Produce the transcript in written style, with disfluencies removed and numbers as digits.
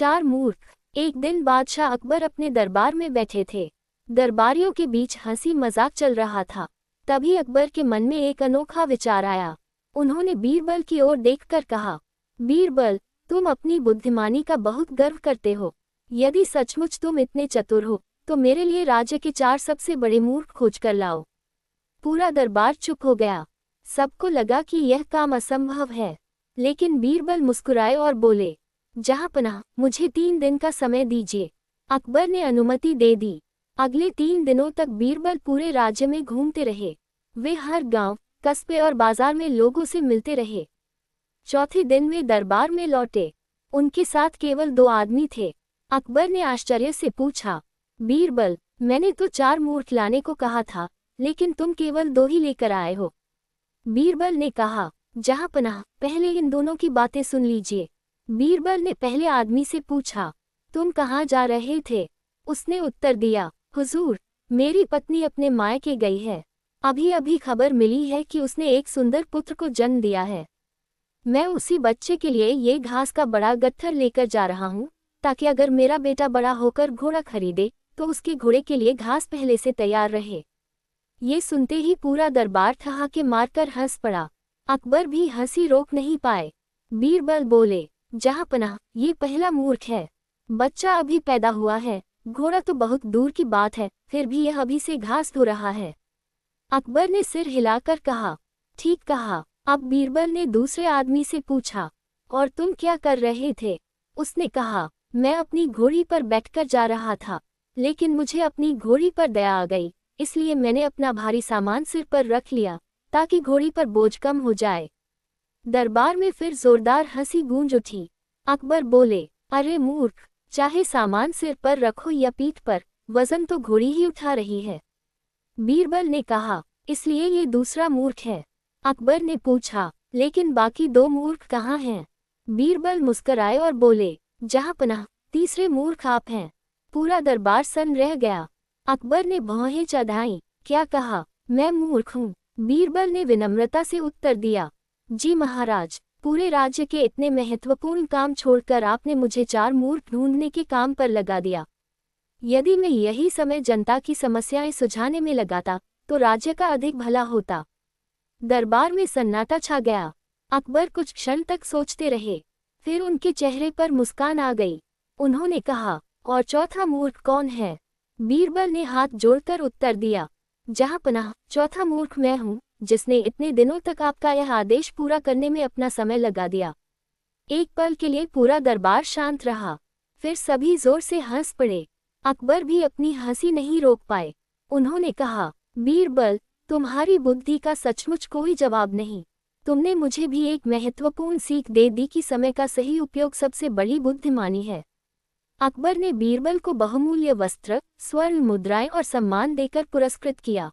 चार मूर्ख। एक दिन बादशाह अकबर अपने दरबार में बैठे थे। दरबारियों के बीच हंसी मजाक चल रहा था। तभी अकबर के मन में एक अनोखा विचार आया। उन्होंने बीरबल की ओर देखकर कहा, बीरबल, तुम अपनी बुद्धिमानी का बहुत गर्व करते हो। यदि सचमुच तुम इतने चतुर हो तो मेरे लिए राज्य के चार सबसे बड़े मूर्ख खोज कर लाओ। पूरा दरबार चुप हो गया। सबको लगा कि यह काम असंभव है, लेकिन बीरबल मुस्कुराए और बोले, जहांपनाह, मुझे 3 दिन का समय दीजिए। अकबर ने अनुमति दे दी। अगले 3 दिनों तक बीरबल पूरे राज्य में घूमते रहे। वे हर गांव, कस्बे और बाजार में लोगों से मिलते रहे। चौथे दिन वे दरबार में लौटे। उनके साथ केवल 2 आदमी थे। अकबर ने आश्चर्य से पूछा, बीरबल, मैंने तो 4 मूर्ख लाने को कहा था, लेकिन तुम केवल 2 ही लेकर आए हो। बीरबल ने कहा, जहांपनाह, पहले इन दोनों की बातें सुन लीजिए। बीरबल ने पहले आदमी से पूछा, तुम कहाँ जा रहे थे? उसने उत्तर दिया, हुजूर, मेरी पत्नी अपने मायके गई है। अभी अभी खबर मिली है कि उसने एक सुंदर पुत्र को जन्म दिया है। मैं उसी बच्चे के लिए ये घास का बड़ा गट्ठर लेकर जा रहा हूँ, ताकि अगर मेरा बेटा बड़ा होकर घोड़ा खरीदे तो उसके घोड़े के लिए घास पहले से तैयार रहे। ये सुनते ही पूरा दरबार ठहाके मारकर हंस पड़ा। अकबर भी हंसी रोक नहीं पाए। बीरबल बोले, जहांपनाह, ये पहला मूर्ख है। बच्चा अभी पैदा हुआ है, घोड़ा तो बहुत दूर की बात है, फिर भी यह अभी से घास धो रहा है। अकबर ने सिर हिलाकर कहा, ठीक कहा। अब बीरबल ने दूसरे आदमी से पूछा, और तुम क्या कर रहे थे? उसने कहा, मैं अपनी घोड़ी पर बैठकर जा रहा था, लेकिन मुझे अपनी घोड़ी पर दया आ गई, इसलिए मैंने अपना भारी सामान सिर पर रख लिया, ताकि घोड़ी पर बोझ कम हो जाए। दरबार में फिर जोरदार हंसी गूंज उठी। अकबर बोले, अरे मूर्ख, चाहे सामान सिर पर रखो या पीठ पर, वजन तो घोड़ी ही उठा रही है। बीरबल ने कहा, इसलिए ये दूसरा मूर्ख है। अकबर ने पूछा, लेकिन बाकी 2 मूर्ख कहाँ हैं? बीरबल मुस्कराए और बोले, जहांपनाह, तीसरे मूर्ख आप हैं। पूरा दरबार सन्न रह गया। अकबर ने भौहें चढ़ाईं। क्या कहा, मैं मूर्ख हूँ? बीरबल ने विनम्रता से उत्तर दिया, जी महाराज, पूरे राज्य के इतने महत्वपूर्ण काम छोड़कर आपने मुझे 4 मूर्ख ढूंढने के काम पर लगा दिया। यदि मैं यही समय जनता की समस्याएं सुलझाने में लगाता तो राज्य का अधिक भला होता। दरबार में सन्नाटा छा गया। अकबर कुछ क्षण तक सोचते रहे, फिर उनके चेहरे पर मुस्कान आ गई। उन्होंने कहा, और चौथा मूर्ख कौन है? बीरबल ने हाथ जोड़कर उत्तर दिया, जहांपनाह, चौथा मूर्ख मैं हूँ, जिसने इतने दिनों तक आपका यह आदेश पूरा करने में अपना समय लगा दिया। एक पल के लिए पूरा दरबार शांत रहा, फिर सभी जोर से हंस पड़े। अकबर भी अपनी हंसी नहीं रोक पाए। उन्होंने कहा, बीरबल, तुम्हारी बुद्धि का सचमुच कोई जवाब नहीं। तुमने मुझे भी एक महत्वपूर्ण सीख दे दी कि समय का सही उपयोग सबसे बड़ी बुद्धिमानी है। अकबर ने बीरबल को बहुमूल्य वस्त्र, स्वर्ण मुद्राएं और सम्मान देकर पुरस्कृत किया।